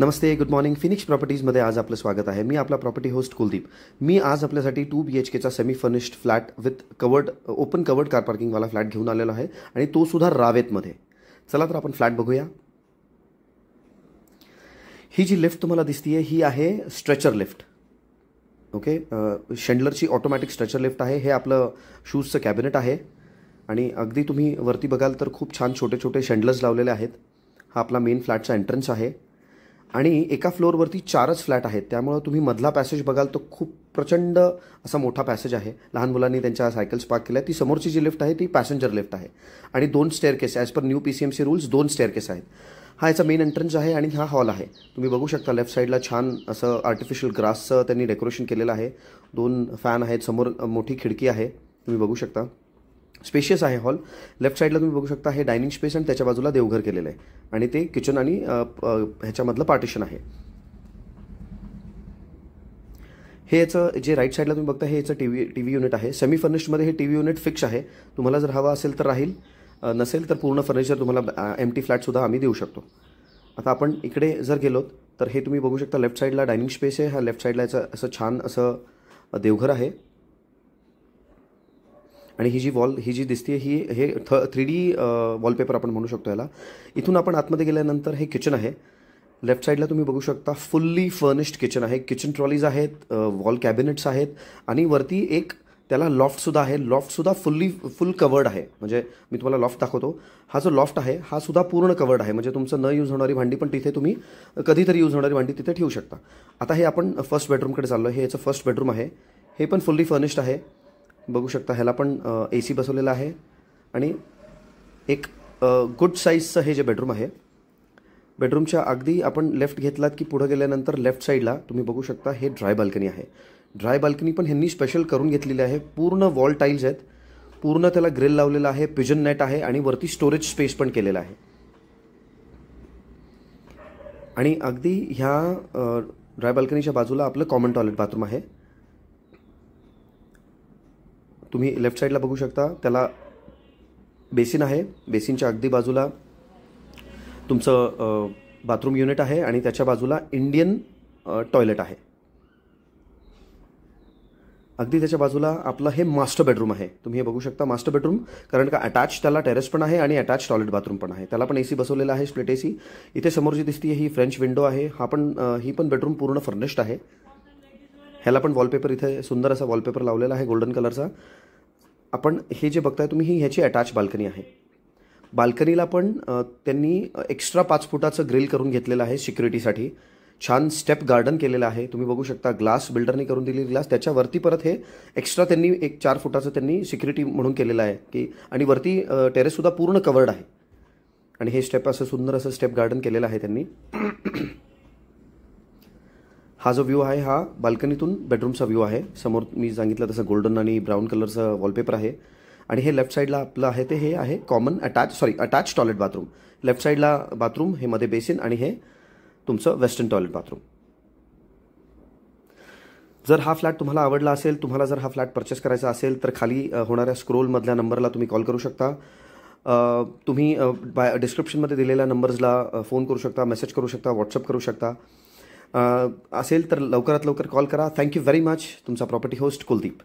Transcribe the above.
नमस्ते, good morning. Phoenix प्रॉपर्टीजमध्ये आज आपलं स्वागत आहे. मी आपला प्रॉपर्टी होस्ट कुलदीप. मी आज आपल्यासाठी 2 BHKचा semi furnished flat with open covered car पार्किंगवाला फ्लॅट घेऊन आलेलो आहे आणि तो सुद्धा रावेतमध्ये. चला तर आपण फ्लॅट बघूया. ही जी लिफ्ट तुम्हाला दिसतीये ही आहे स्ट्रेचर लिफ्ट. ओके, शेंडलरची ऑटोमॅटिक स्ट्रेचर लिफ्ट आहे. हे आपलं शूजचं कॅबिनेट आहे आणि अगदी तुम्ही वरती बघाल तर खूप छान छोटे छोटे शेंडलर्स लावलेले आहेत. हा आपला मेन फ्लॅटचा एंट्रन्स आहे आणि एका फ्लोअरवरती 4च फ्लॅट आहेत. त्यामुळे तुम्ही मधला पॅसेज बघाल तो खूप प्रचंड असा मोठा पॅसेज आहे. लहान मुलांनी त्यांच्या सायकल्स पार्क केल्या. ती समोरची जी लिफ्ट आहे ती पॅसेंजर लिफ्ट आहे आणि 2 staircase as per new PCMC rules 2 staircase आहेत. हा याचा मेन एंट्रन्स आहे आणि हा हॉल आहे. तुम्ही बघू शकता लेफ्ट साईडला छान असं आर्टिफिशियल ग्रासचं त्यांनी डेकोरेशन केलेलं आहे. 2 फॅन आहेत. समोर मोठी खिडकी आहे, तुम्ही बघू शकता. स्पेशियस आहे हॉल. लेफ्ट साईडला तुम्ही बघू शकता हे डायनिंग स्पेस आणि त्याच्या बाजूला देवघर केलेलं आहे आणि ते किचन आणि ह्याच्यामधलं पार्टिशन आहे. हे याचं जे राईट साईडला तुम्ही बघता हे याचं टीव्ही युनिट आहे. सेमी फर्निश्डमध्ये हे टीव्ही युनिट फिक्स आहे. तुम्हाला जर हवा असेल तर राहील, नसेल तर पूर्ण फर्निचर तुम्हाला एम्प्टी फ्लॅटसुद्धा आम्ही देऊ शकतो. आता आपण इकडे जर गेलोत तर हे तुम्ही बघू शकता लेफ्ट साईडला डायनिंग स्पेस आहे. हा लेफ्ट साईडला याचं असं छान असं देवघर आहे आणि ही जी दिसते हे 3D वॉलपेपर आपण म्हणू शकतो याला. इथून आपण आतमध्ये गेल्यानंतर हे किचन आहे. लेफ्ट साईडला तुम्ही बघू शकता फुल्ली फर्निश्ड किचन आहे. किचन ट्रॉलीज आहेत, वॉल कॅबिनेट्स आहेत आणि वरती एक त्याला लॉफ्टसुद्धा आहे. लॉफ्टसुद्धा फुल कवर्ड आहे. म्हणजे मी तुम्हाला लॉफ्ट दाखवतो. हा जो लॉफ्ट आहे हा सुद्धा पूर्ण कवर्ड आहे. म्हणजे तुमचं न यूज होणारी भांडी पण तिथे तुम्ही कधीतरी यूज होणारी भांडी तिथे ठेवू शकता. आता हे आपण फर्स्ट बेडरूमकडे चाललो. हे याचं फर्स्ट बेडरूम आहे. हे पण फुल्ली फर्निश्ड आहे. बघू शकता ह्याला पण AC बसवलेला आहे आणि एक गुड साईजचं हे जे बेडरूम आहे. बेडरूमच्या अगदी आपण लेफ्ट घेतलात की पुढं गेल्यानंतर लेफ्ट साईडला तुम्ही बघू शकता हे ड्राय बाल्कनी आहे. ड्राय बाल्कनी पण ह्यांनी स्पेशल करून घेतलेली आहे. पूर्ण वॉल टाईल्स आहेत, पूर्ण त्याला ग्रिल लावलेला आहे, पिजन नेट आहे आणि वरती स्टोरेज स्पेस पण केलेला आहे. आणि अगदी ह्या ड्राय बाल्कनीच्या बाजूला आपलं कॉमन टॉयलेट बाथरूम आहे. तुम्ही लेफ्ट साईडला बघू शकता त्याला बेसिन आहे. बेसिनच्या अगदी बाजूला तुमचं बाथरूम युनिट आहे आणि त्याच्या बाजूला इंडियन टॉयलेट आहे. अगदी त्याच्या बाजूला आपलं हे मास्टर बेडरूम आहे. तुम्ही हे बघू शकता मास्टर बेडरूम, कारण का अटॅच त्याला टेरेस पण आहे आणि अटॅच टॉयलेट बाथरूम पण आहे. त्याला पण AC बसवलेला आहे, स्प्लिट AC. इथे समोर जी दिसते ही फ्रेंच विंडो आहे. ही पण बेडरूम पूर्ण फर्निश्ड आहे. ह्याला पण वॉलपेपर इथे सुंदर असा वॉलपेपर लावलेला आहे गोल्डन कलरचा. आपण हे जे बघताय तुम्ही ही ह्याची अटॅच बाल्कनी आहे. बाल्कनीला पण त्यांनी एक्स्ट्रा 5 फुटाचं ग्रिल करून घेतलेलं आहे सिक्युरिटीसाठी. छान स्टेप गार्डन केलेलं आहे. तुम्ही बघू शकता ग्लास बिल्डरनी करून दिलेली ग्लास. त्याच्यावरती परत हे एक्स्ट्रा त्यांनी एक 4 फुटाचं त्यांनी सिक्युरिटी म्हणून केलेलं आहे की आणि वरती टेरेससुद्धा पूर्ण कवर्ड आहे आणि हे स्टेप असं सुंदर असं स्टेप गार्डन केलेलं आहे त्यांनी. हा जो व्ह्यू आहे हा बाल्कनीतून बेडरूमचा व्ह्यू आहे. समोर मी सांगितलं तसं गोल्डन आणि ब्राऊन कलरचं वॉलपेपर आहे आणि हे लेफ्ट साईडला आपलं आहे ते हे आहे common attach toilet bathroom. Left साईडला बाथरूम, हे मध्ये बेसिन आणि हे तुमचं वेस्टर्न टॉयलेट बाथरूम. जर हा फ्लॅट तुम्हाला आवडला असेल, तुम्हाला जर हा फ्लॅट परचेस करायचा असेल तर खाली होणाऱ्या स्क्रोलमधल्या नंबरला तुम्ही कॉल करू शकता. तुम्ही डिस्क्रिप्शनमध्ये दिलेल्या नंबर्सला फोन करू शकता, मेसेज करू शकता, व्हॉट्सअप करू शकता. असेल तर लवकरात लवकर कॉल करा. Thank you very much. तुमचा प्रॉपर्टी होस्ट कुलदीप.